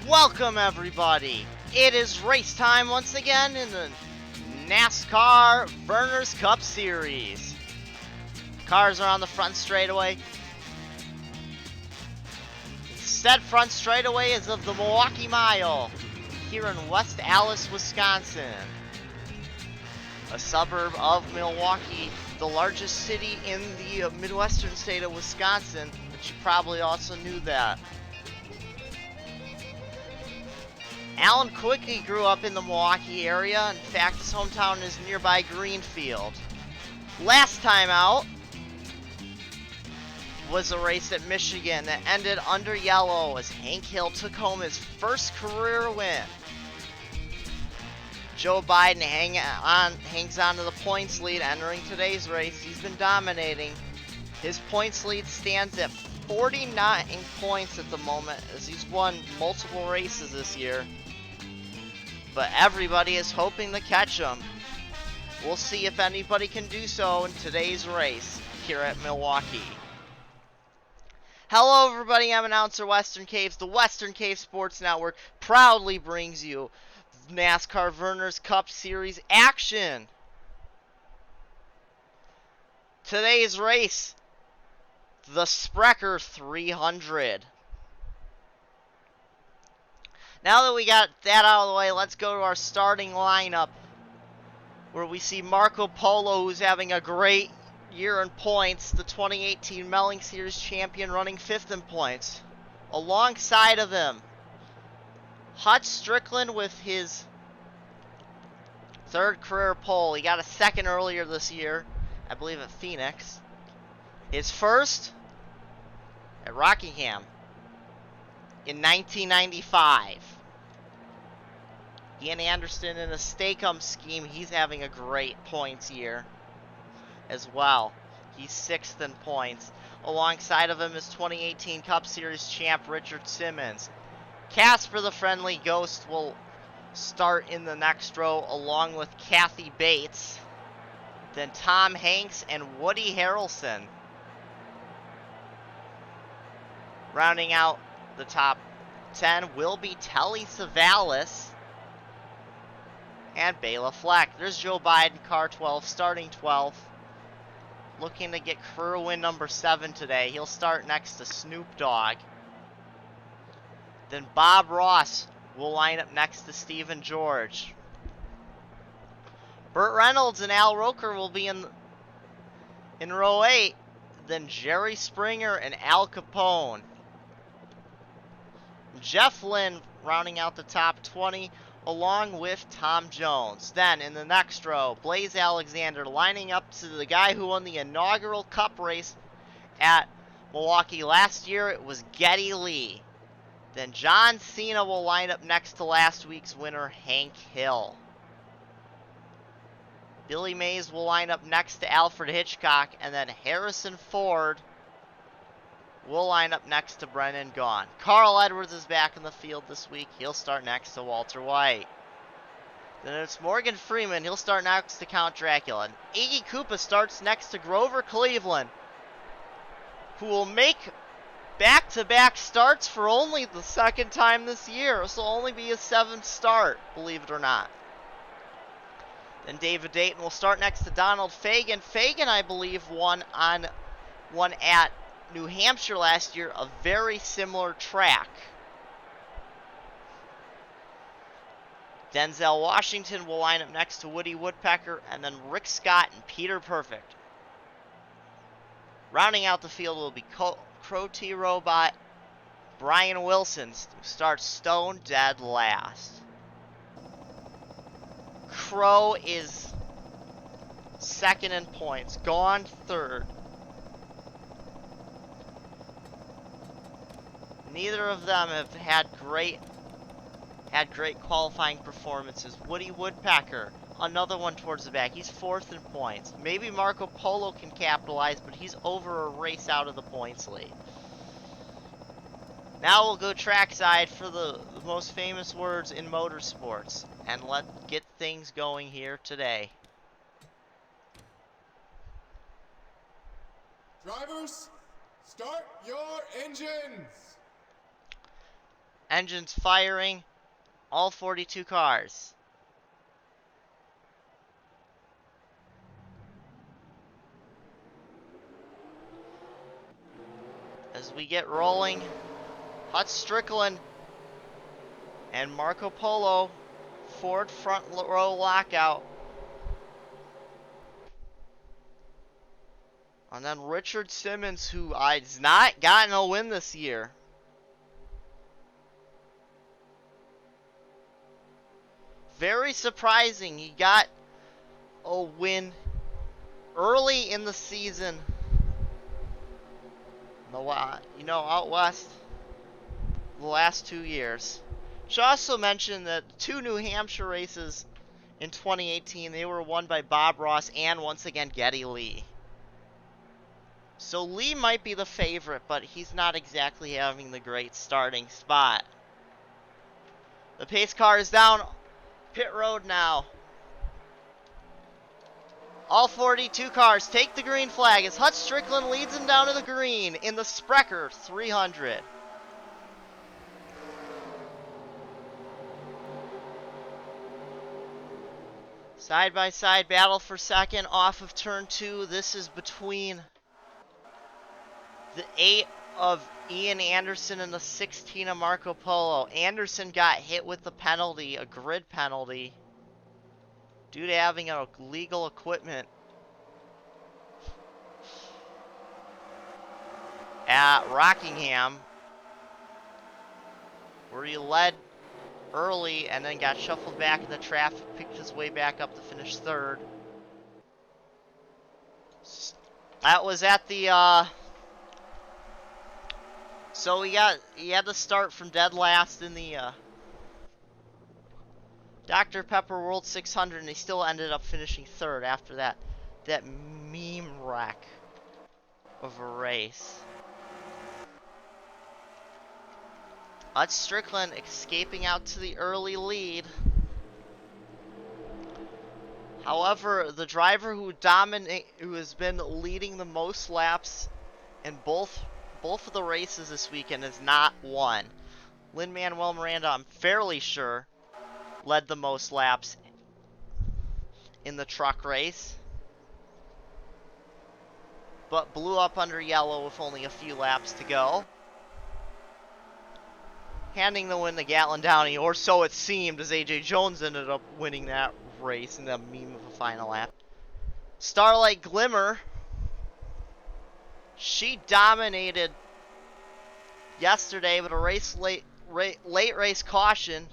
Welcome everybody! It is race time once again in the NASCAR Vernors Cup Series. Cars are on the front straightaway. Said front straightaway is of the Milwaukee Mile here in West Allis, Wisconsin. A suburb of Milwaukee, the largest city in the Midwestern state of Wisconsin, but you probably also knew that. Alan Quickly grew up in the Milwaukee area. In fact, his hometown is nearby Greenfield. Last time out was a race at Michigan that ended under yellow as Hank Hill took home his first career win. Joe Biden hangs on to the points lead entering today's race. He's been dominating. His points lead stands at 49 points at the moment as he's won multiple races this year. But everybody is hoping to catch him. We'll see if anybody can do so in today's race here at Milwaukee. Hello everybody, I'm announcer Western Caves. The Western Caves Sports Network proudly brings you NASCAR Vernors Cup Series action. Today's race, the Sprecher 300. Now that we got that out of the way, let's go to our starting lineup, where we see Marco Polo, who's having a great year in points, the 2018 Melling Series champion, running 5th in points. Alongside of him, Hutch Strickland with his 3rd career pole. He got a 2nd earlier this year, I believe at Phoenix. His 1st at Rockingham in 1995. Ian Anderson in a Stake-em scheme, he's having a great points year as well. He's 6th in points. Alongside of him is 2018 Cup Series champ Richard Simmons. Casper the Friendly Ghost will start in the next row along with Kathy Bates. Then Tom Hanks and Woody Harrelson. Rounding out the top 10 will be Telly Savalas and Bela Fleck. There's Joe Biden, car 12, starting 12th. Looking to get career win number 7 today. He'll start next to Snoop Dogg. Then Bob Ross will line up next to Stephen George. Burt Reynolds and Al Roker will be in row 8. Then Jerry Springer and Al Capone. Jeff Lynne rounding out the top 20 along with Tom Jones. Then in the next row, Blaze Alexander lining up to the guy who won the inaugural Cup race at Milwaukee last year. It was Geddy Lee. Then John Cena will line up next to last week's winner, Hank Hill. Billy Mays will line up next to Alfred Hitchcock, and then Harrison Ford will line up next to Brennan Gaughan. Carl Edwards is back in the field this week. He'll start next to Walter White. Then it's Morgan Freeman. He'll start next to Count Dracula. And Iggy Koopa starts next to Grover Cleveland, who will make back-to-back starts for only the 2nd time this year. This will only be his 7th start, believe it or not. Then David Dayton will start next to Donald Fagen. Fagen, I believe, won at New Hampshire last year, a very similar track. Denzel Washington will line up next to Woody Woodpecker, and then Rick Scott and Peter Perfect. Rounding out the field will be Crow T Robot, Brian Wilson, who starts stone dead last. Crow is 2nd in points, Gaughan 3rd. Neither of them have had great qualifying performances. Woody Woodpecker, another one towards the back. He's 4th in points. Maybe Marco Polo can capitalize, but he's over a race out of the points lead. Now we'll go trackside for the most famous words in motorsports, and let's get things going here today. Drivers, start your engines! Engines firing. All 42 cars. As we get rolling, Hut Strickland and Marco Polo, Ford front row lockout. And then Richard Simmons, who has not gotten a win this year. Very surprising. He got a win early in the season. Out west the last 2 years. Should also mention that 2 New Hampshire races in 2018, they were won by Bob Ross and once again Geddy Lee. So Lee might be the favorite, but he's not exactly having the great starting spot. The pace car is down pit road now. All 42 cars take the green flag as Hut Strickland leads them down to the green in the Sprecher 300. Side-by-side battle for second off of turn 2. This is between the 8 of Ian Anderson and the 16 of Marco Polo. Anderson got hit with the penalty, a grid penalty, due to having illegal equipment at Rockingham, where he led early and then got shuffled back in the traffic, picked his way back up to finish third. That was at the so he had to start from dead last in the Dr. Pepper World 600, and he still ended up finishing third after that meme wreck of a race. Hut Strickland escaping out to the early lead. However, the driver who has been leading the most laps in both of the races this weekend has not won. Lin-Manuel Miranda, I'm fairly sure, led the most laps in the truck race, but blew up under yellow with only a few laps to go. Handing the win to Gatlin Downey, or so it seemed, as AJ Jones ended up winning that race in the meme of a final lap. Starlight Glimmer, she dominated yesterday, but a late race caution.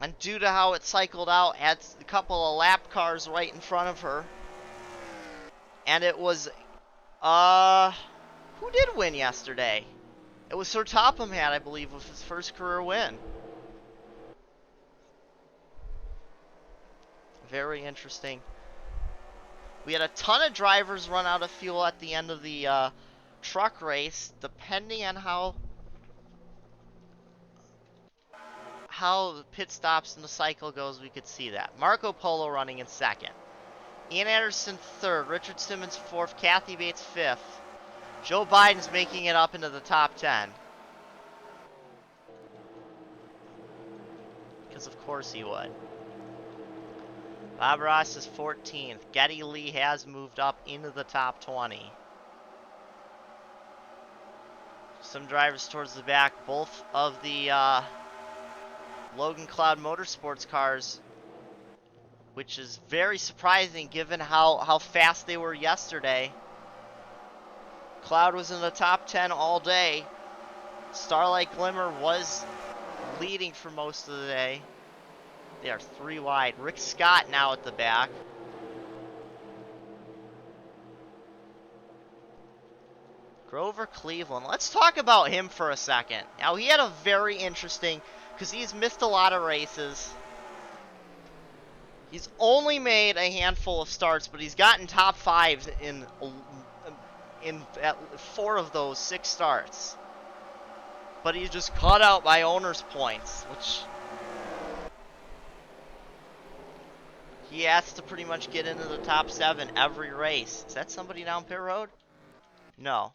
And due to how it cycled out, had a couple of lap cars right in front of her. And it was who did win yesterday? It was Sir Topham had, I believe, with his first career win. Very interesting. We had a ton of drivers run out of fuel at the end of the truck race. Depending on how the pit stops and the cycle goes, we could see that. Marco Polo running in second. Ian Anderson third. Richard Simmons fourth. Kathy Bates fifth. Joe Biden's making it up into the top 10. Because of course he would. Bob Ross is 14th. Geddy Lee has moved up into the top 20. Some drivers towards the back. Both of the Logan Cloud Motorsports cars, which is very surprising given how fast they were yesterday. Cloud was in the top 10 all day. Starlight Glimmer was leading for most of the day. They are 3 wide. Rick Scott now at the back. Grover Cleveland. Let's talk about him for a second. Now, he had a very interesting, because he's missed a lot of races. He's only made a handful of starts, but he's gotten top 5s in at 4 of those 6 starts. But he's just cut out by owner's points, which he has to pretty much get into the top 7 every race. Is that somebody down pit road? No.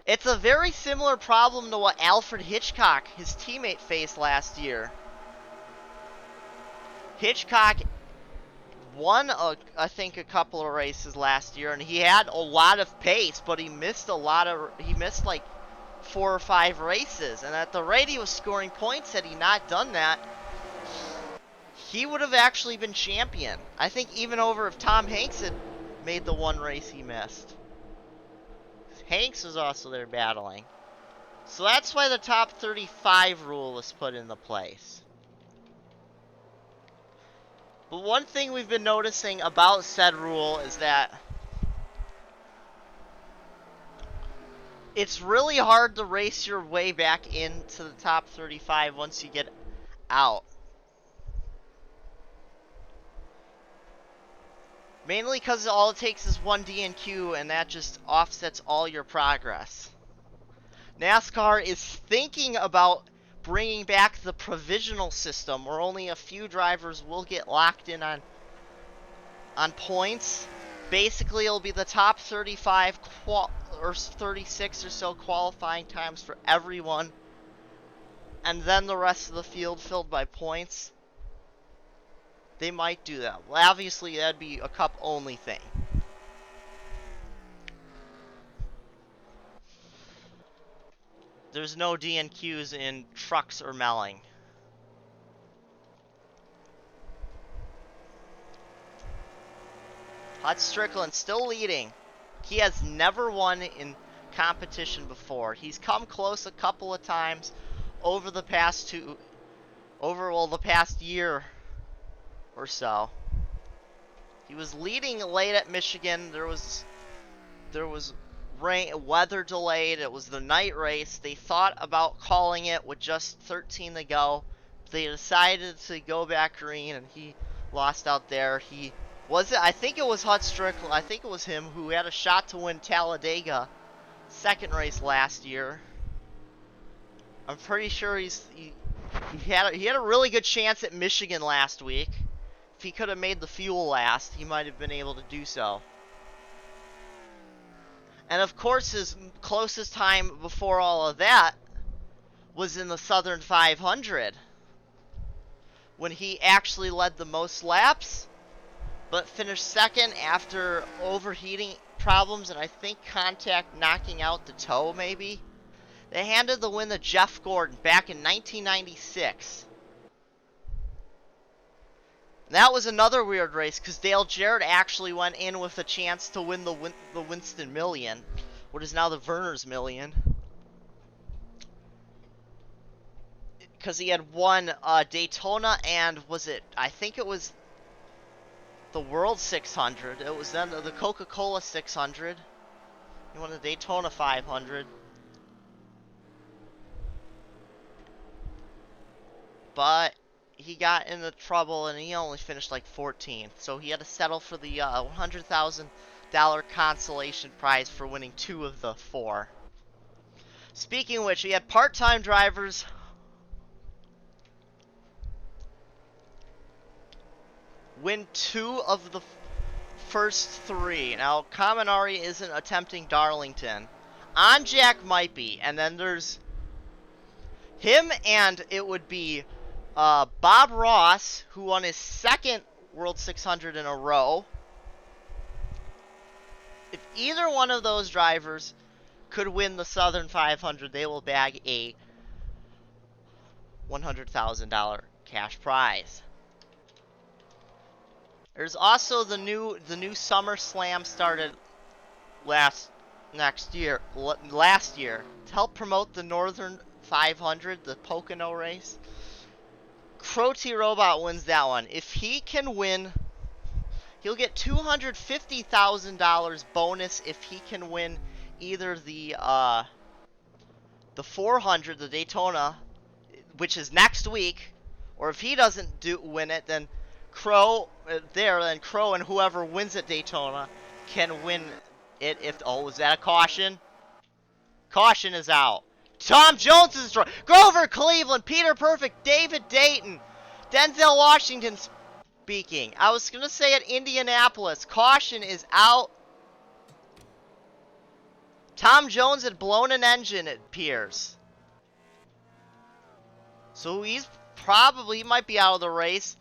It's a very similar problem to what Alfred Hitchcock, his teammate, faced last year. Hitchcock won, I think, a couple of races last year, and he had a lot of pace, but he missed like 4 or 5 races. And at the rate he was scoring points, had he not done that, he would have actually been champion. I think even over if Tom Hanks had made the one race he missed. Hanks was also there battling. So that's why the top 35 rule was put into place. But one thing we've been noticing about said rule is that it's really hard to race your way back into the top 35 once you get out. Mainly because all it takes is one DNQ, and that just offsets all your progress. NASCAR is thinking about bringing back the provisional system, where only a few drivers will get locked in on points. Basically, it'll be the top 35 or 36 or so qualifying times for everyone, and then the rest of the field filled by points. They might do that. Well, obviously, that'd be a cup-only thing. There's no DNQs in trucks or Melling. Hut Strickland still leading. He has never won in competition before. He's come close a couple of times over the past the past year or so. He was leading late at Michigan. There was rain, weather delayed. It was the night race. They thought about calling it with just 13 to go. They decided to go back green, and he lost out there. I think it was Hut Strickland. I think it was him who had a shot to win Talladega, second race last year. I'm pretty sure he had a really good chance at Michigan last week. If he could have made the fuel last, he might have been able to do so. And of course, his closest time before all of that was in the Southern 500, when he actually led the most laps, but finished second after overheating problems and I think contact knocking out the toe, maybe. They handed the win to Jeff Gordon back in 1996. That was another weird race because Dale Jarrett actually went in with a chance to win the Winston Million, what is now the Vernors Million, because he had won Daytona and I think it was the World 600. It was then the Coca-Cola 600. He won the Daytona 500. But he got into trouble and he only finished like 14th. So he had to settle for the $100,000 consolation prize for winning 2 of the 4. Speaking of which, he had part-time drivers win 2 of the first 3. Now, Kaminari isn't attempting Darlington. Onjack might be, and then there's him, and it would be Bob Ross, who won his 2nd World 600 in a row. If either one of those drivers could win the Southern 500, they will bag a $100,000 cash prize. There's also the new Summer Slam started last year to help promote the Northern 500, the Pocono race. Crow T Robot wins that one. If he can win, he'll get $250,000 bonus if he can win either the 400, the Daytona, which is next week, or if he doesn't win it, then Crow and whoever wins at Daytona can win it. Was that a caution? Caution is out. Tom Jones is destroyed. Grover Cleveland, Peter Perfect, David Dayton, Denzel Washington speaking. I was going to say at Indianapolis, caution is out. Tom Jones had blown an engine, it appears. So he might be out of the race.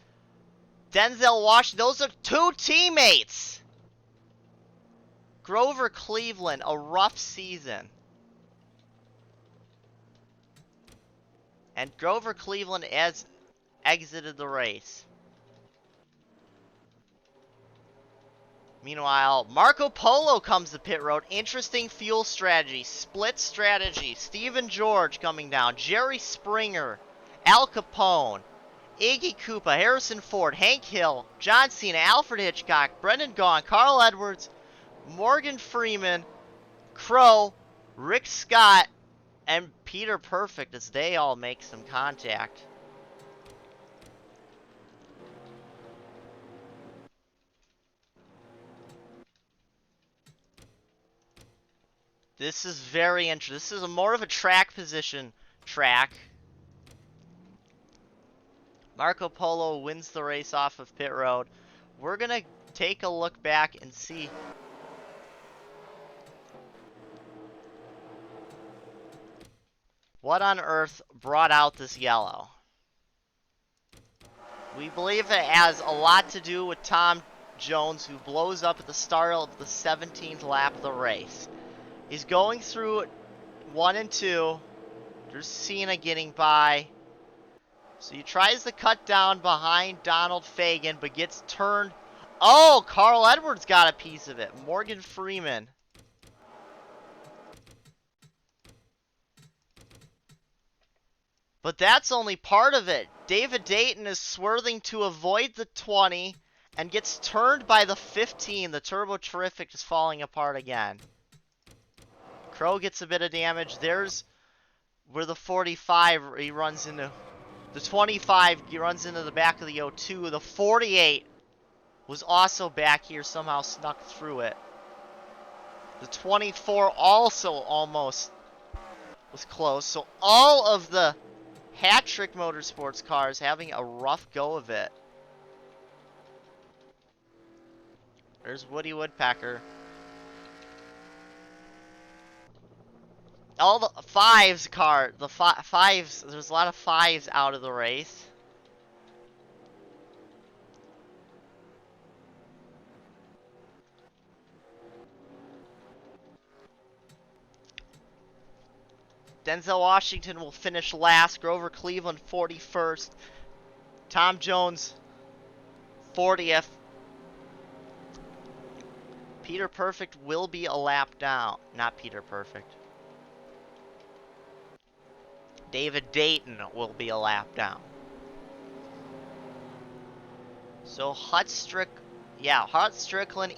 Denzel Washington, those are two teammates. Grover Cleveland, a rough season. And Grover Cleveland has exited the race. Meanwhile, Marco Polo comes to pit road. Interesting fuel strategy, split strategy. Steven George coming down. Jerry Springer, Al Capone, Iggy Koopa, Harrison Ford, Hank Hill, John Cena, Alfred Hitchcock, Brendan Gaughan, Carl Edwards, Morgan Freeman, Crow, Rick Scott, and Peter Perfect as they all make some contact. This is very interesting. This is more of a track position track. Marco Polo wins the race off of pit road. We're going to take a look back and see what on earth brought out this yellow. We believe it has a lot to do with Tom Jones, who blows up at the start of the 17th lap of the race. He's going through 1 and 2. There's Cena getting by. So he tries to cut down behind Donald Fagen, but gets turned. Oh, Carl Edwards got a piece of it. Morgan Freeman. But that's only part of it. David Dayton is swerving to avoid the 20 and gets turned by the 15. The Turbo Terrific is falling apart again. Crow gets a bit of damage. There's where the 45 he runs into. The 25 he runs into the back of the 02. The 48 was also back here, somehow snuck through it. The 24 also almost was close. So all of the Hat-Trick Motorsports cars having a rough go of it. There's Woody Woodpecker. All the fives fives, there's a lot of fives out of the race. Denzel Washington will finish last. Grover Cleveland 41st. Tom Jones 40th. Peter Perfect will be a lap down. Not Peter Perfect. David Dayton will be a lap down. So Hut Strickland,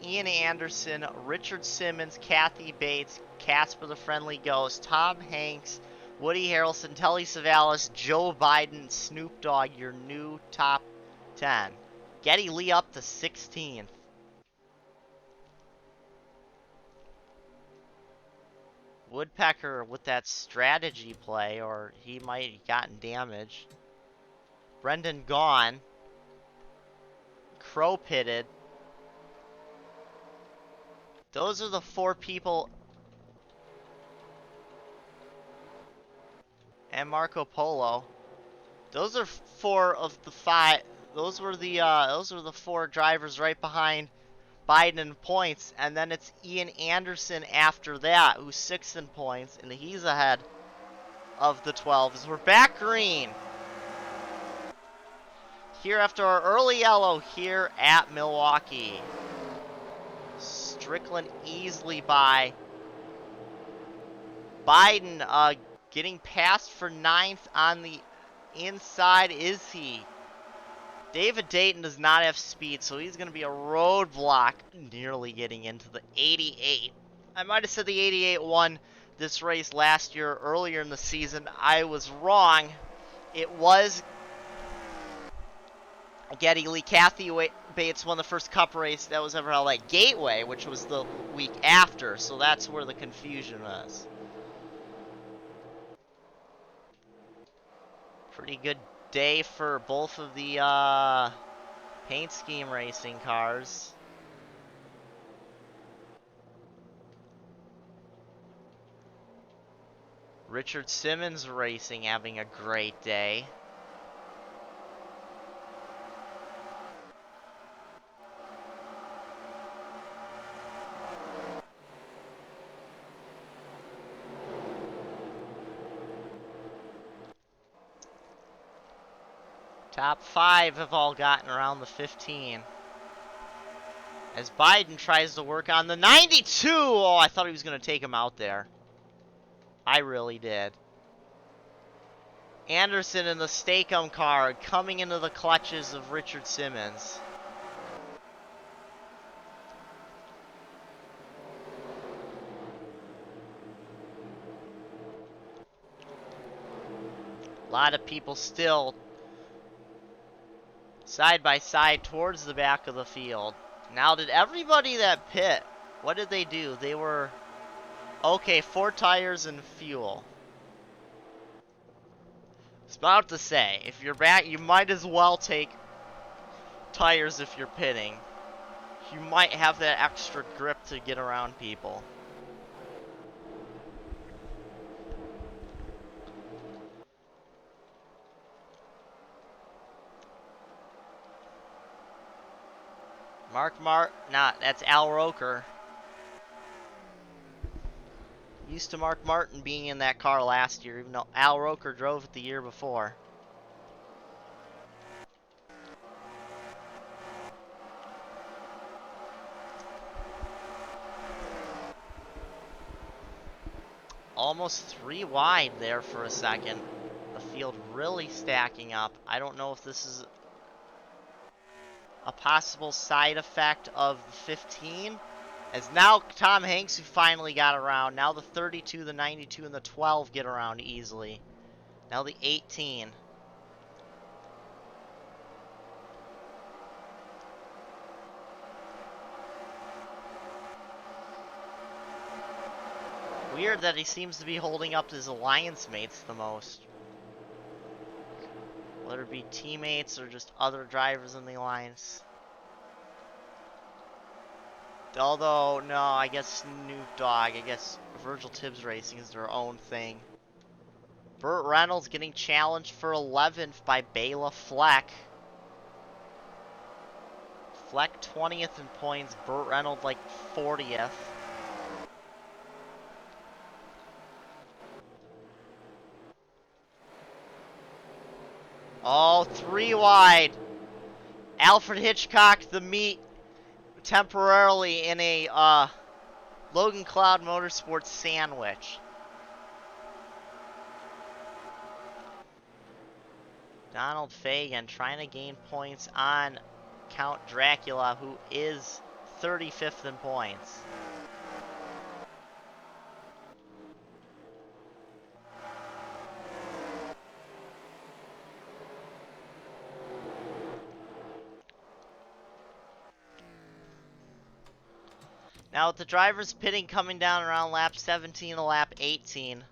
Ian Anderson, Richard Simmons, Kathy Bates, Casper the Friendly Ghost, Tom Hanks, Woody Harrelson, Telly Savalas, Joe Biden, Snoop Dogg, your new top 10. Geddy Lee up to 16th. Woodpecker with that strategy play, or he might have gotten damaged. Brendan Gaughan. Crow pitted. Those are the 4 people. And Marco Polo. Those are 4 of the 5. Those were the 4 drivers right behind Biden in points, and then it's Ian Anderson after that, who's 6th in points, and he's ahead of the 12. As we're back green here after our early yellow here at Milwaukee. Strickland easily by. Biden getting passed for 9th on the inside. Is he? David Dayton does not have speed, so he's going to be a roadblock, nearly getting into the 88. I might have said the 88 won this race last year, earlier in the season. I was wrong. It was Geddy Lee. Kathy Bates won the first Cup race that was ever held at Gateway, which was the week after, so that's where the confusion was. Pretty good day for both of the paint scheme racing cars. Richard Simmons Racing having a great day. Top 5 have all gotten around the 15. As Biden tries to work on the 92! Oh, I thought he was going to take him out there. I really did. Anderson in the Stakem car coming into the clutches of Richard Simmons. A lot of people still side by side towards the back of the field. Now, did everybody that pit, what did they do? They were, okay, 4 tires and fuel. I was about to say, if you're back, you might as well take tires if you're pitting. You might have that extra grip to get around people. That's Al Roker. Used to Mark Martin being in that car last year, even though Al Roker drove it the year before. Almost 3 wide there for a second. The field really stacking up. I don't know if this is a possible side effect of the 15. As now Tom Hanks, who finally got around. Now the 32, the 92, and the 12 get around easily. Now the 18. Weird that he seems to be holding up his alliance mates the most. Whether it be teammates or just other drivers in the alliance. Although, no, I guess Snoop Dogg, I guess Virgil Tibbs Racing is their own thing. Burt Reynolds getting challenged for 11th by Bela Fleck. Fleck 20th in points, Burt Reynolds like 40th. Oh, 3 wide. Alfred Hitchcock, the meat, temporarily in a Logan Cloud Motorsports sandwich. Donald Fagan trying to gain points on Count Dracula, who is 35th in points. Now with the drivers pitting coming down around lap 17 to lap 18,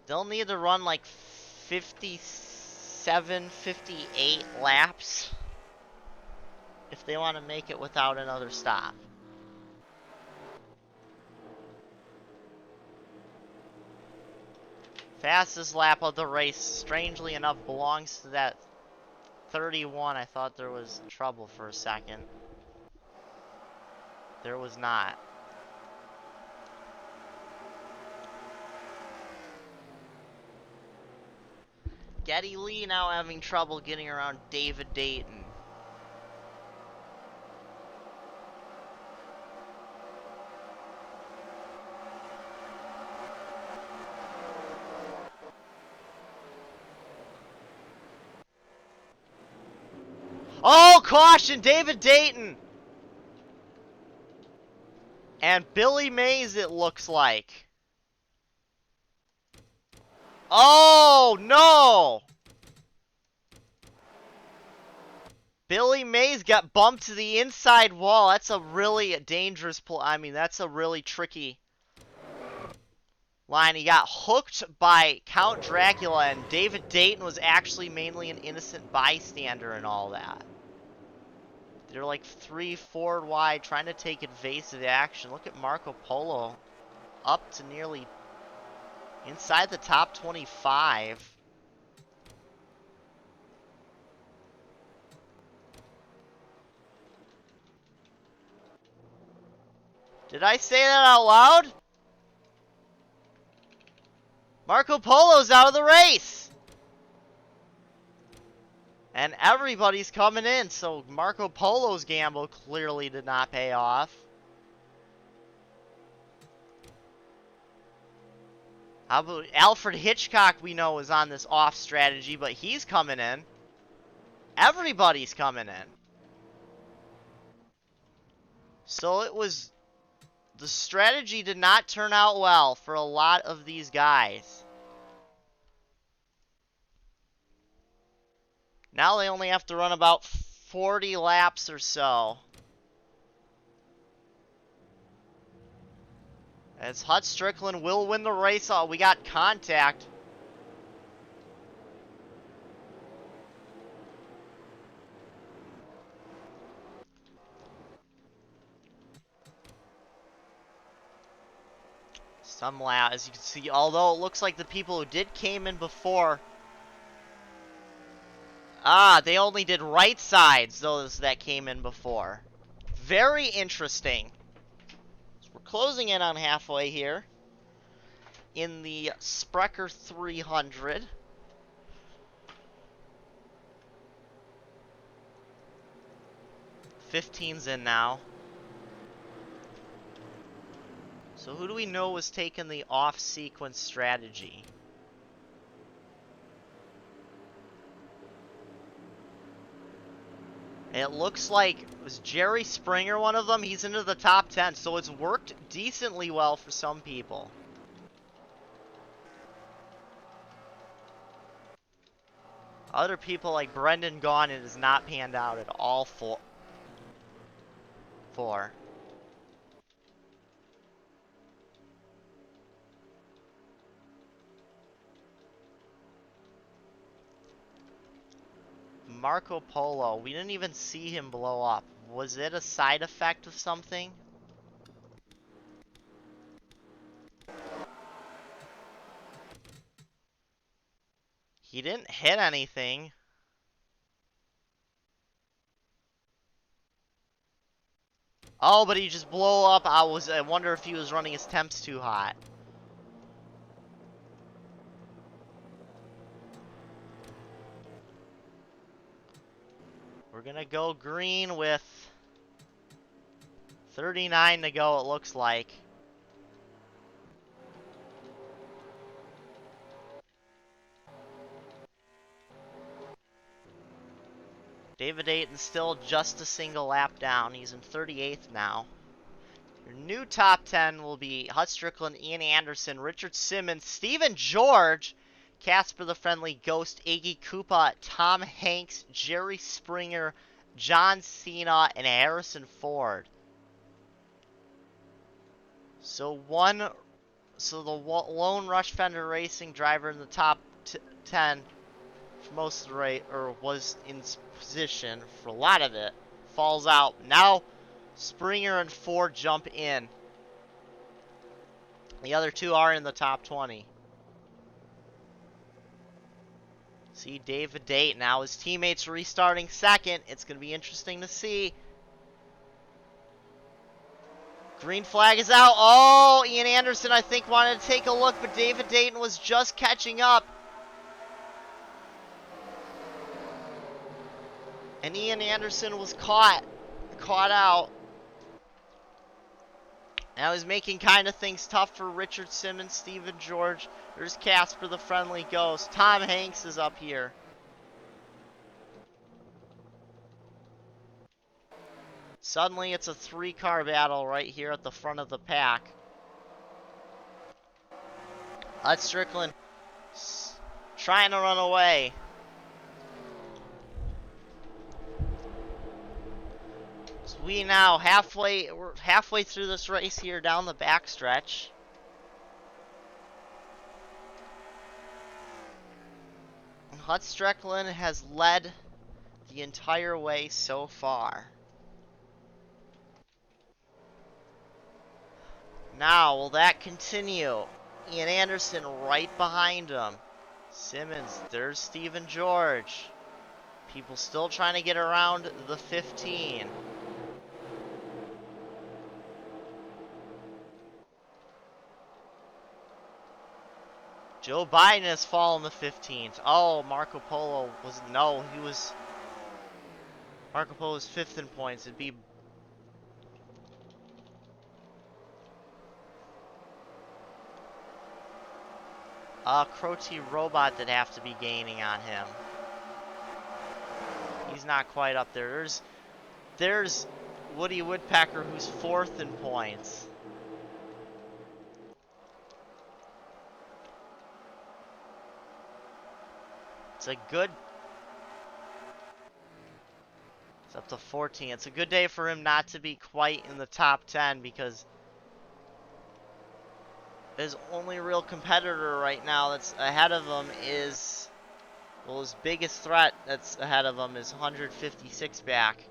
they'll need to run like 57, 58 laps if they want to make it without another stop. Fastest lap of the race, strangely enough, belongs to that 31. I thought there was trouble for a second. There was not. Geddy Lee now having trouble getting around David Dayton. Oh, caution, David Dayton! And Billy Mays, it looks like. Oh, no! Billy Mays got bumped to the inside wall. That's a really dangerous that's a really tricky line. He got hooked by Count Dracula, and David Dayton was actually mainly an innocent bystander and all that. They're like 3 forward wide, trying to take evasive action. Look at Marco Polo up to nearly inside the top 25. Did I say that out loud? Marco Polo's out of the race. And everybody's coming in, so Marco Polo's gamble clearly did not pay off. How about Alfred Hitchcock, we know, is on this off strategy, but he's coming in. Everybody's coming in. So it was... The strategy did not turn out well for a lot of these guys. Now they only have to run about 40 laps or so. As Hut Strickland will win the race. Oh, we got contact. Some lap, as you can see, although it looks like the people who did came in before. They only did right sides, those that came in before. Very interesting. So we're closing in on halfway here in the Sprecher 300. '15's in now. So who do we know was taking the off-sequence strategy? It looks like, was Jerry Springer one of them? He's into the top 10, so it's worked decently well for some people. Other people like Brendan Gaughan, it has not panned out at all for. Marco Polo, we didn't even see him blow up. Was it a side effect of something? He didn't hit anything. Oh, but he just blew up. I wonder if he was running his temps too hot. We're gonna go green with 39 to go, it looks like. David Ayton still just a single lap down. He's in 38th now. Your new top 10 will be Hut Strickland, Ian Anderson, Richard Simmons, Stephen George, Casper the Friendly Ghost, Iggy Koopa, Tom Hanks, Jerry Springer, John Cena, and Harrison Ford. So the lone Rush Fender Racing driver in the top 10 for most of the race, or was in position for a lot of it, falls out. Now Springer and Ford jump in. The other two are in the top 20. See David Date now. His teammates restarting second. It's going to be interesting to see. Green flag is out. Oh, Ian Anderson, I think, wanted to take a look, but David Dayton was just catching up. And Ian Anderson was caught out. Now he's making kind of things tough for Richard Simmons, Stephen George. There's Casper the Friendly Ghost. Tom Hanks is up here. Suddenly it's a three-car battle right here at the front of the pack. Hut Strickland trying to run away. So we're halfway through this race here down the backstretch. Hut Strickland has led the entire way so far. Now, will that continue? Ian Anderson right behind him. Simmons, there's Stephen George. People still trying to get around the 15. Joe Biden has fallen the 15th. Oh, Marco Polo was, no, he was, Marco Polo was 5th in points. It'd be Crotty Robot that have to be gaining on him. He's not quite up there. There's Woody Woodpecker, who's 4th in points. It's up to 14. It's a good day for him not to be quite in the top 10, because his only real competitor right now that's ahead of him is, well, his biggest threat that's ahead of him is 156 back.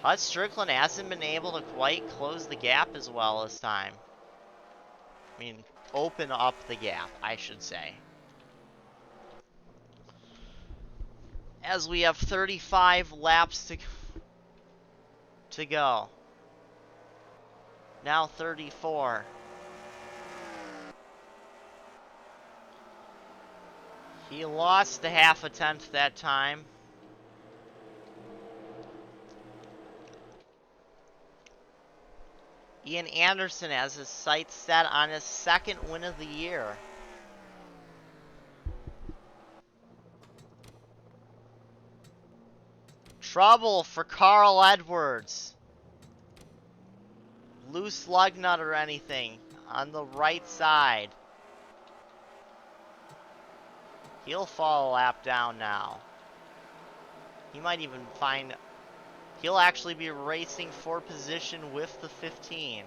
Hut Strickland hasn't been able to quite close the gap as well this time. I mean, open up the gap, I should say. As we have 35 laps to go. Now 34. He lost a half a tenth that time. Ian Anderson has his sights set on his 2nd win of the year. Trouble for Carl Edwards. Loose lug nut or anything on the right side. He'll fall a lap down now. He might even find... He'll actually be racing for position with the 15.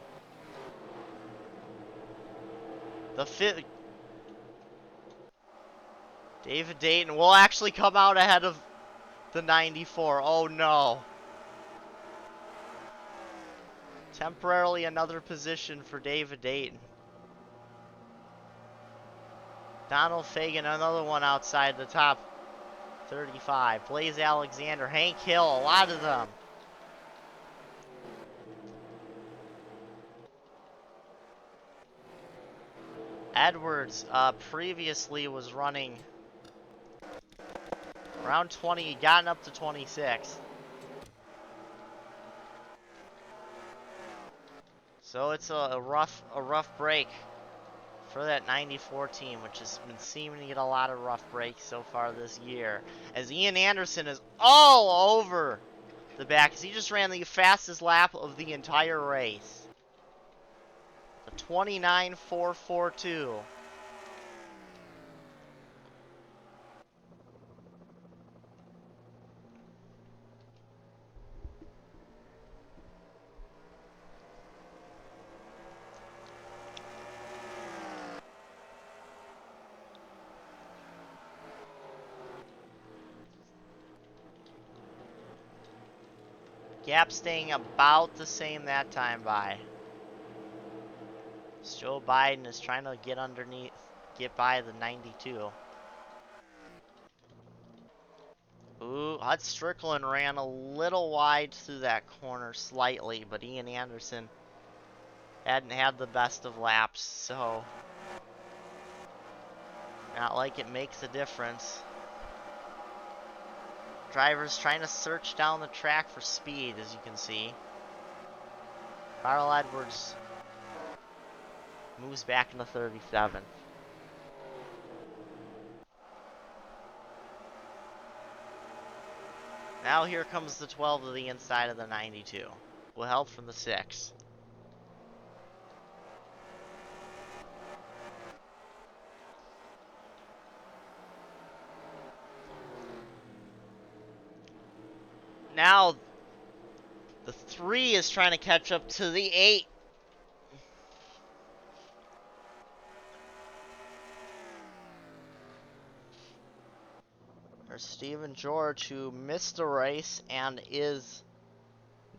David Dayton will actually come out ahead of the 94. Oh no. Temporarily another position for David Dayton. Donald Fagan, another one outside the top 35. Blaze Alexander, Hank Hill, a lot of them. Edwards previously was running around 20, gotten up to 26. So it's a rough break for that 94 team, which has been seeming to get a lot of rough breaks so far this year. As Ian Anderson is all over the back, as he just ran the fastest lap of the entire race. The 29.442. Gap staying about the same that time by. Joe Biden is trying to get by the 92. Ooh, Hut Strickland ran a little wide through that corner slightly, but Ian Anderson hadn't had the best of laps, so not like it makes a difference. Drivers trying to search down the track for speed, as you can see. Carl Edwards moves back into 37. Now here comes the 12 to the inside of the 92. With help from the 6. Now the 3 is trying to catch up to the 8. There's Stephen George, who missed the race and is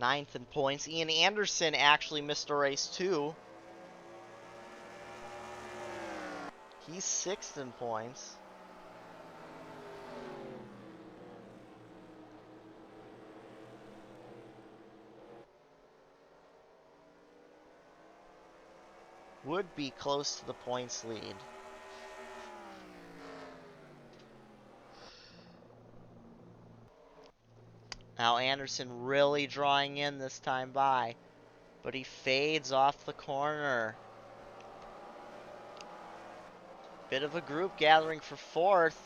9th in points. Ian Anderson actually missed a race too. He's 6th in points. Would be close to the points lead. Now Anderson really drawing in this time by, but he fades off the corner. Bit of a group gathering for 4th.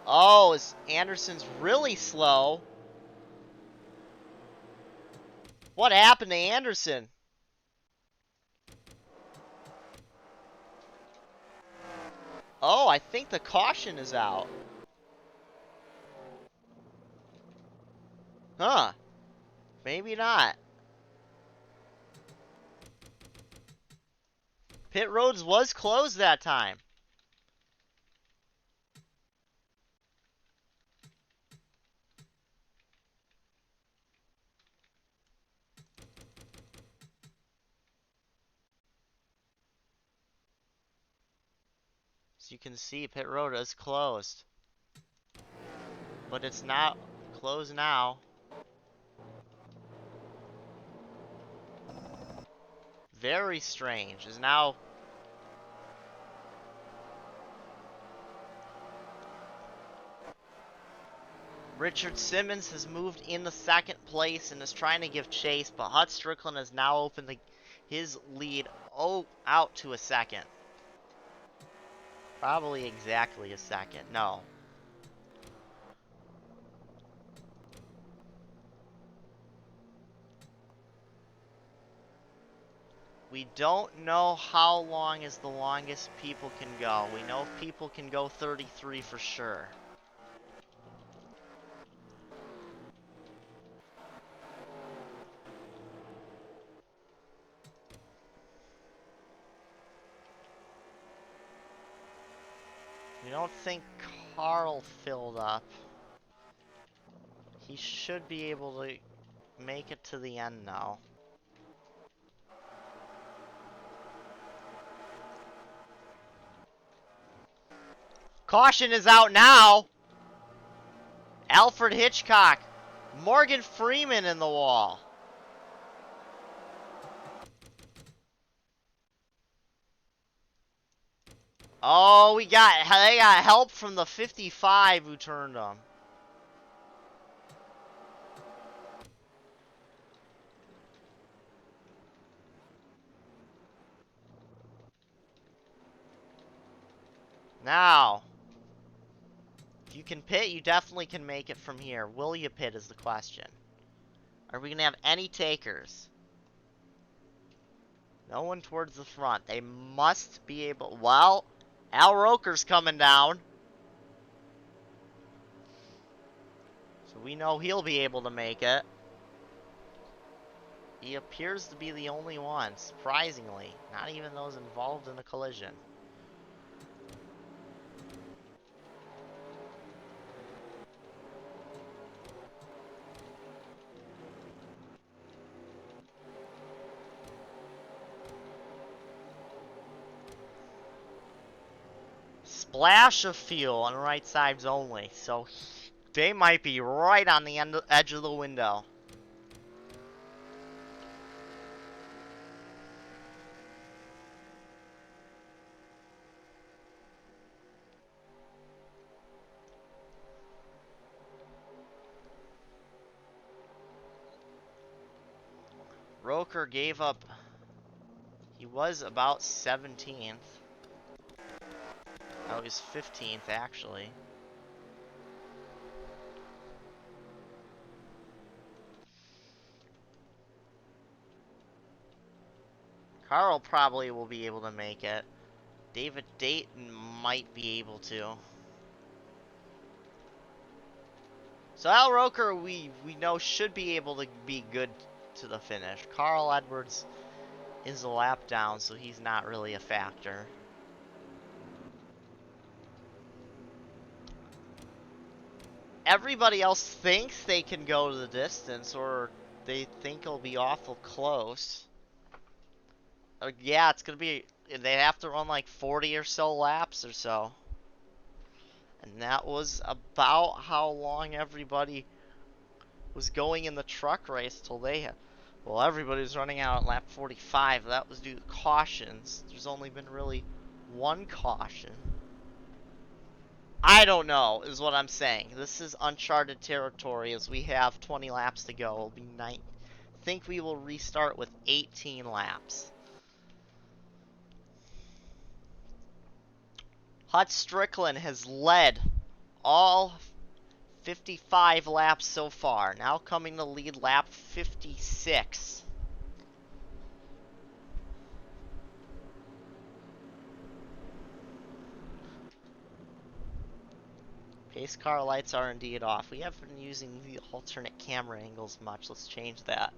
Oh, Anderson's really slow. What happened to Anderson? Oh, I think the caution is out. Huh. Maybe not. Pit roads was closed that time. As you can see, pit road is closed. But it's not closed now. Very strange. Is now Richard Simmons has moved into 2nd place and is trying to give chase, but Hut Strickland has now opened his lead out to a 2nd. Probably exactly a 2nd. No. We don't know how long is the longest people can go. We know people can go 33 for sure. We don't think Carl filled up. He should be able to make it to the end now. Caution is out now. Alfred Hitchcock. Morgan Freeman in the wall. Oh, they got help from the 55 who turned them. Now, if you can pit, you definitely can make it from here. Will you pit is the question. Are we going to have any takers? No one towards the front. They must be able... Well, Al Roker's coming down. So we know he'll be able to make it. He appears to be the only one, surprisingly. Not even those involved in the collision. Splash of fuel on right sides only, so they might be right on the edge of the window. Roker gave up. He was about 17th. Oh, he's 15th actually. Carl probably will be able to make it. David Dayton might be able to. So Al Roker, we know, should be able to be good to the finish. Carl Edwards is a lap down, so he's not really a factor. Everybody else thinks they can go to the distance, or they think it'll be awful close. Yeah, it's gonna be. They have to run like 40 or so laps or so. And that was about how long everybody was going in the truck race till they had. Well, everybody was running out at lap 45. That was due to cautions. There's only been really one caution. I don't know, is what I'm saying. This is uncharted territory as we have 20 laps to go. It'll be I think we will restart with 18 laps. Hut Strickland has led all 55 laps so far. Now coming to lead lap 56. Pace car lights are indeed off. We haven't been using the alternate camera angles much. Let's change that.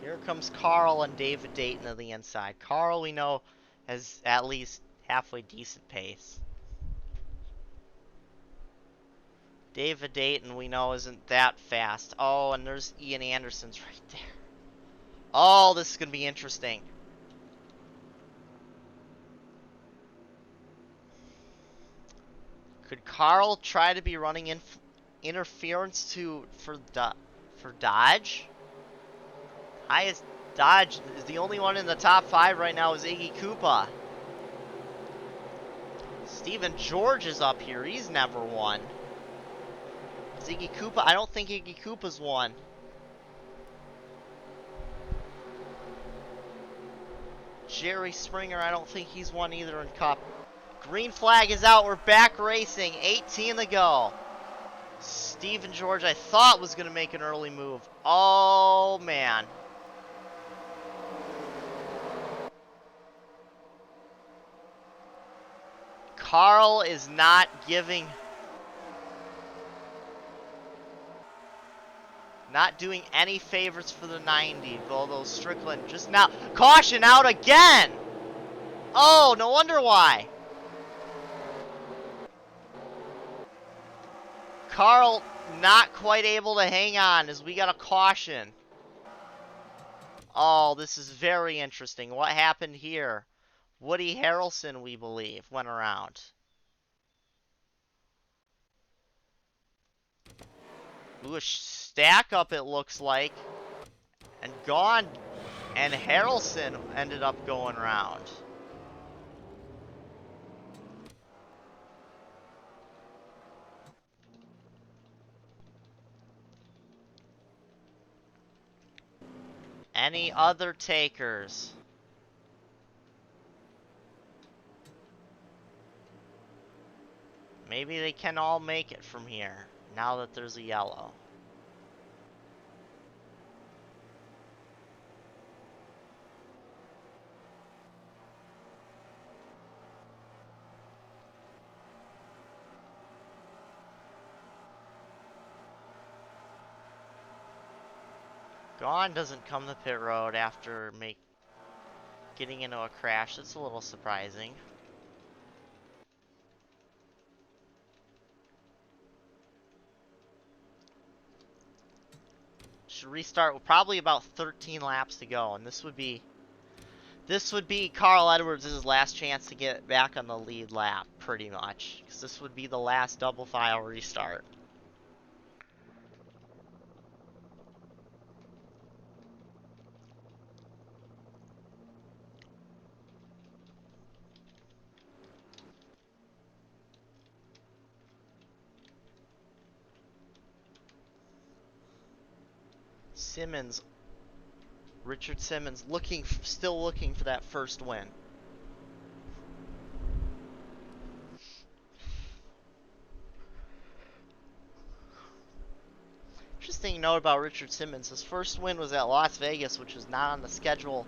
Here comes Carl and David Dayton to the inside. Carl, we know, has at least halfway decent pace. David Dayton, we know, isn't that fast. Oh, and there's Ian Anderson's right there. Oh, this is going to be interesting. Could Carl try to be running interference for Dodge? Highest Dodge is the only one in the top 5 right now is Iggy Koopa. Steven George is up here. He's never won. Is Iggy Koopa? I don't think Iggy Koopa's won. Jerry Springer, I don't think he's won either in Cup. Green flag is out. We're back racing. 18 to go. Steven George, I thought, was going to make an early move. Oh, man. Carl is not doing any favors for the 90, although Strickland just now. Caution out again! Oh, no wonder why. Carl not quite able to hang on as we got a caution. Oh, this is very interesting. What happened here? Woody Harrelson, we believe, went around. Ooh, a stack up, it looks like. And gone. And Harrelson ended up going around. Any other takers? Maybe they can all make it from here, now that there's a yellow. Gone doesn't come to pit road after getting into a crash. That's a little surprising. Should restart with probably about 13 laps to go, and this would be Carl Edwards' last chance to get back on the lead lap, pretty much, because this would be the last double file restart. Richard Simmons still looking for that first win. Interesting note about Richard Simmons, his first win was at Las Vegas, which was not on the schedule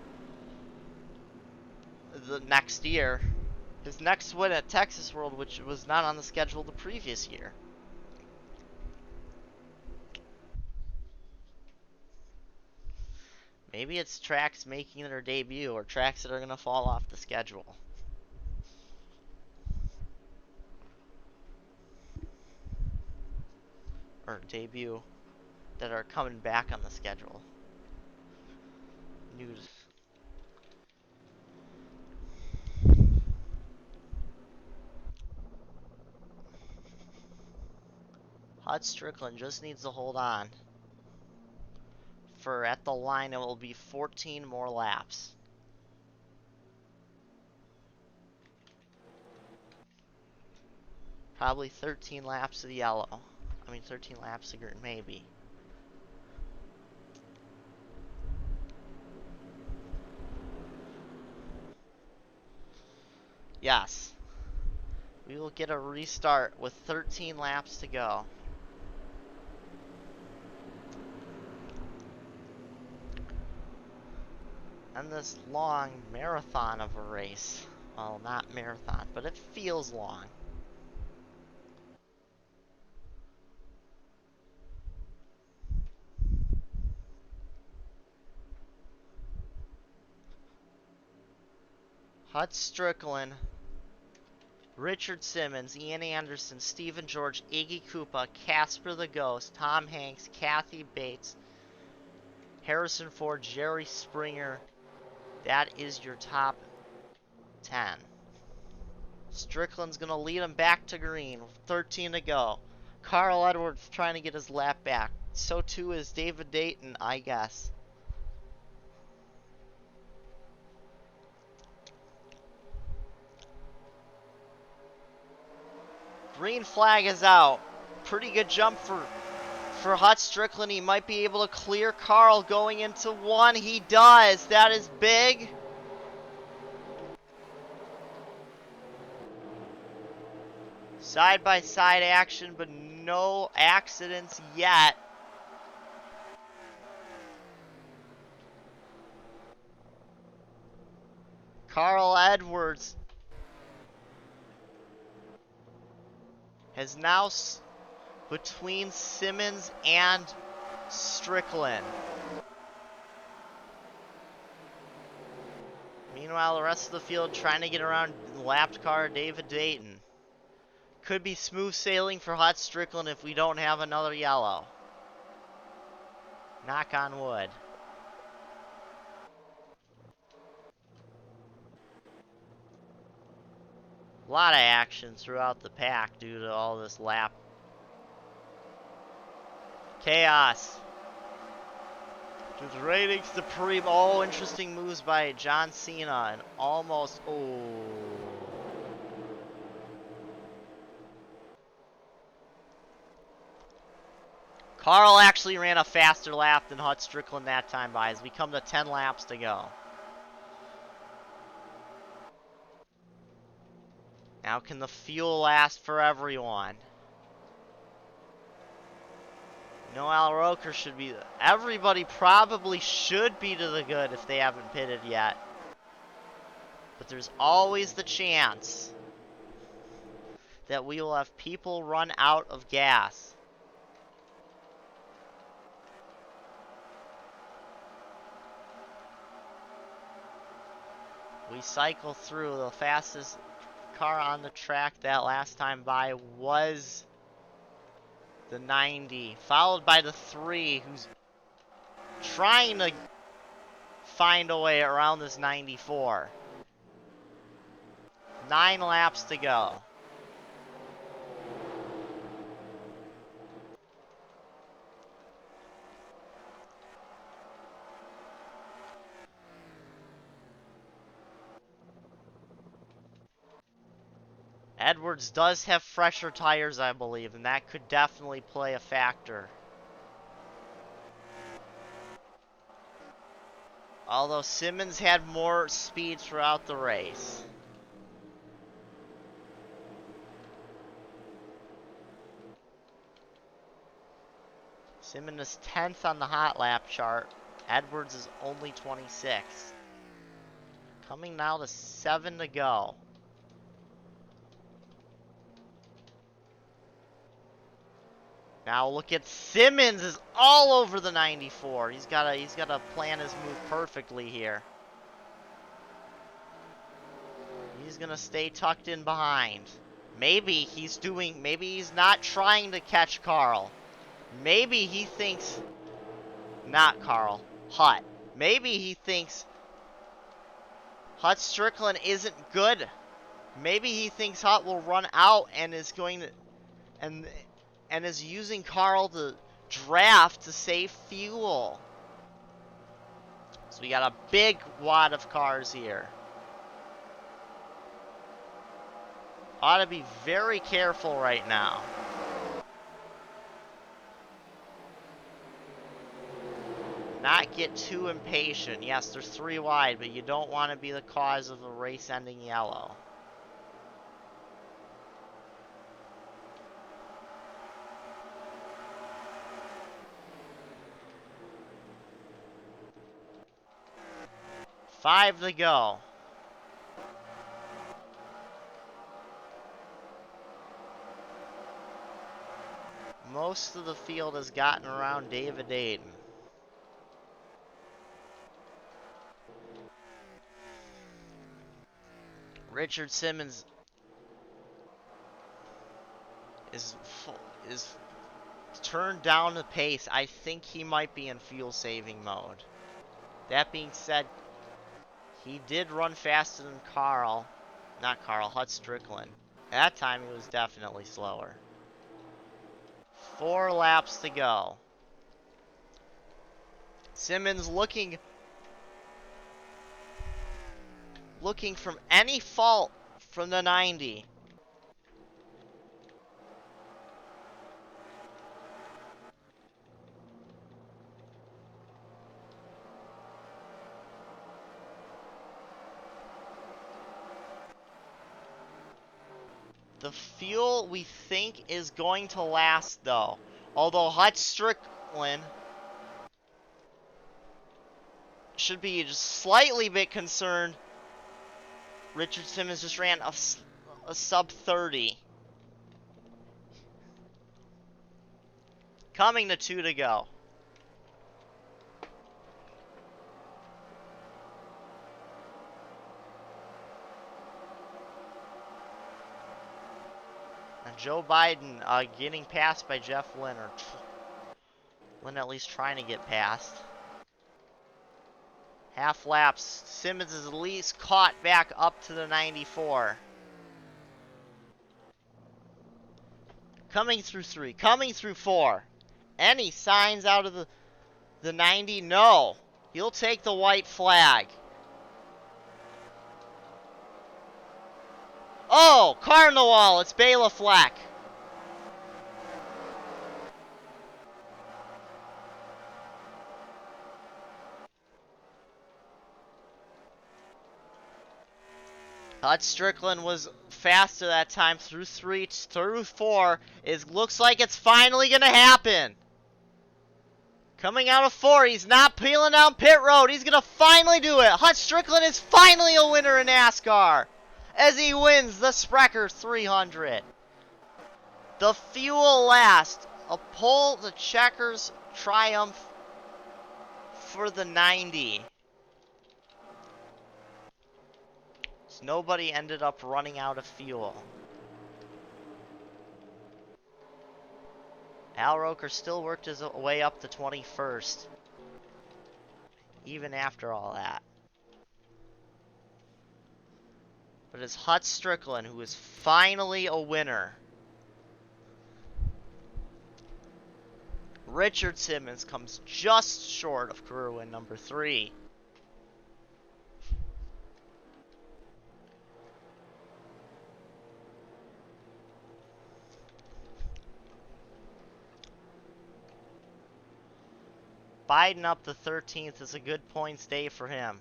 the next year. His next win at Texas World, which was not on the schedule the previous year. Maybe it's tracks making their debut or tracks that are going to fall off the schedule. or debut, that are coming back on the schedule. News. Hut Strickland just needs to hold on. For at the line, it will be 14 more laps. Probably 13 laps of the yellow. 13 laps of green, maybe. Yes. We will get a restart with 13 laps to go. And this long marathon of a race. Well, not marathon, but it feels long. Hut Strickland, Richard Simmons, Ian Anderson, Stephen George, Iggy Koopa, Casper the Ghost, Tom Hanks, Kathy Bates, Harrison Ford, Jerry Springer. That is your top 10. Strickland's going to lead him back to green. 13 to go. Carl Edwards trying to get his lap back. So too is David Dayton, I guess. Green flag is out. Pretty good jump for Hut Strickland. He might be able to clear Carl going into one. He does. That is big. Side-by-side action, but no accidents yet. Carl Edwards has now between Simmons and Strickland. Meanwhile, the rest of the field trying to get around lapped car David Dayton. Could be smooth sailing for Hut Strickland if we don't have another yellow. Knock on wood. A lot of action throughout the pack due to all this lap chaos. Just ratings supreme. Oh, interesting moves by John Cena and almost. Oh. Carl actually ran a faster lap than Hut Strickland that time by as we come to 10 laps to go. Now can the fuel last for everyone? Noel Roker should be. Everybody probably should be to the good if they haven't pitted yet. But there's always the chance that we will have people run out of gas. We cycle through. The fastest car on the track that last time by was the 90, followed by the 3, who's trying to find a way around this 94. 9 laps to go. Edwards does have fresher tires, I believe, and that could definitely play a factor. Although Simmons had more speed throughout the race. Simmons is 10th on the hot lap chart. Edwards is only 26th. Coming now to 7 to go. Now look at Simmons is all over the 94. He's gotta plan his move perfectly here. He's gonna stay tucked in behind. Maybe he's not trying to catch Carl. Maybe he thinks, not Carl, Hut. Maybe he thinks Hut Strickland isn't good. Maybe he thinks Hut will run out and is going to, and is using Carl to draft to save fuel. So we got a big wad of cars here. Ought to be very careful right now. Not get too impatient. Yes, there's 3 wide, but you don't want to be the cause of a race ending yellow. Five to go. Most of the field has gotten around David Aiden. Richard Simmons is turned down the pace. I think he might be in fuel saving mode. That being said, he did run faster than Carl. Not Carl, Hut Strickland. That time he was definitely slower. 4 laps to go. Simmons looking from any fault from the 90. The fuel we think is going to last though. Although Hut Strickland should be just slightly bit concerned. Richard Simmons just ran a sub 30. Coming to 2 to go. And Joe Biden getting passed by Jeff Lynn, or Lynn at least trying to get past. Half laps. Simmons is at least caught back up to the 94. Coming through 3. Coming through 4. Any signs out of the 90? No. He'll take the white flag. Oh, car in the wall. It's Bela Fleck. Hut Strickland was faster that time through 3, through 4. It looks like it's finally going to happen. Coming out of 4, he's not peeling down pit road. He's going to finally do it. Hut Strickland is finally a winner in NASCAR as he wins the Sprecher 300. The fuel last. A pole to checkers triumph for the 90. So nobody ended up running out of fuel. Al Roker still worked his way up to 21st, even after all that. But it's Hut Strickland who is finally a winner. Richard Simmons comes just short of career win number 3. Biden up to 13th is a good points day for him.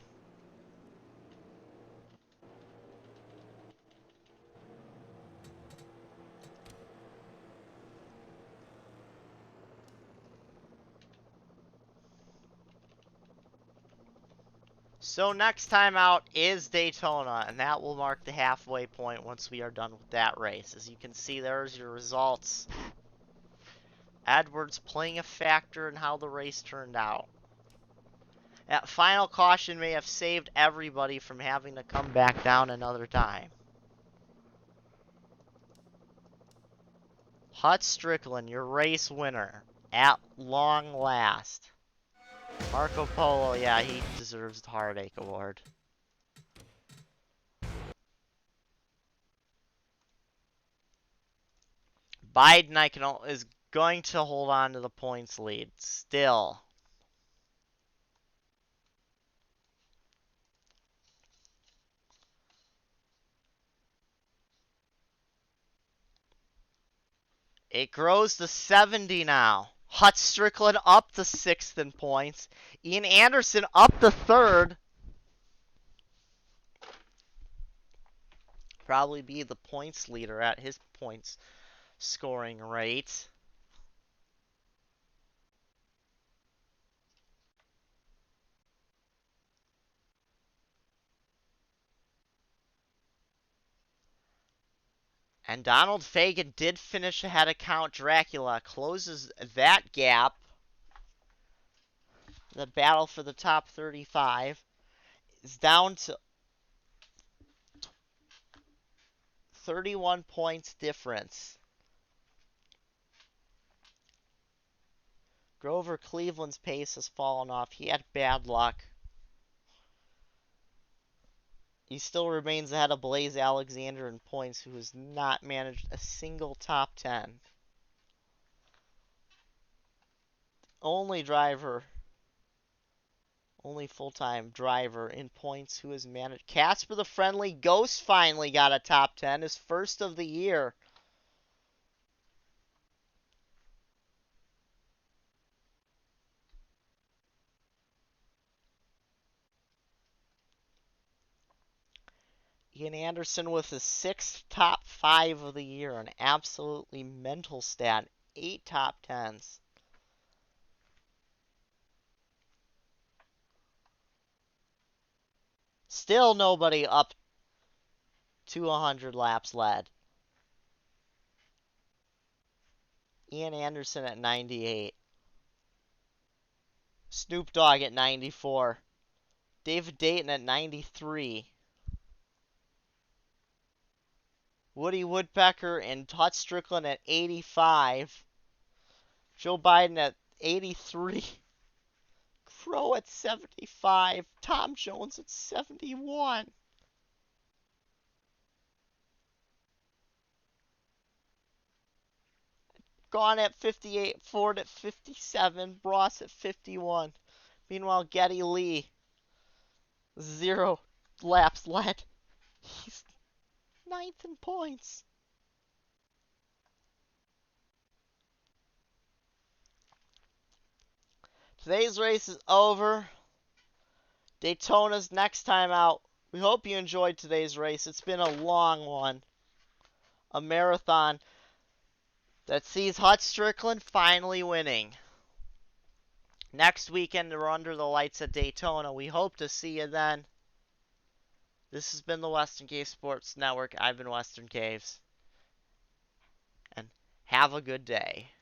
So next time out is Daytona, and that will mark the halfway point once we are done with that race. As you can see, there's your results. Edwards playing a factor in how the race turned out. That final caution may have saved everybody from having to come back down another time. Hut Strickland, your race winner. At long last. Marco Polo, yeah, he deserves the Heartache Award. Biden is going to hold on to the points lead still. It grows to 70 now. Hut Strickland up to 6th in points. Ian Anderson up to 3rd. Probably be the points leader at his points scoring rate. And Donald Fagen did finish ahead of Count Dracula. Closes that gap. The battle for the top 35 is down to 31 points difference. Grover Cleveland's pace has fallen off. He had bad luck. He still remains ahead of Blaze Alexander in points, who has not managed a single top 10. Only full-time driver in points who has managed. Casper the Friendly Ghost finally got a top 10, his first of the year. Ian Anderson with his 6th top 5 of the year, an absolutely mental stat. 8 top 10s. Still nobody up to 100 laps led. Ian Anderson at 98. Snoop Dogg at 94. David Dayton at 93. Woody Woodpecker and Hut Strickland at 85. Joe Biden at 83. Crow at 75. Tom Jones at 71. Gone at 58. Ford at 57. Ross at 51. Meanwhile, Geddy Lee, 0 laps led. He's 9th in points. Today's race is over. Daytona's next time out. We hope you enjoyed today's race. It's been a long one. A marathon that sees Hut Strickland finally winning. Next weekend, we're under the lights at Daytona. We hope to see you then. This has been the Western Caves Sports Network. I've been Western Caves. And have a good day.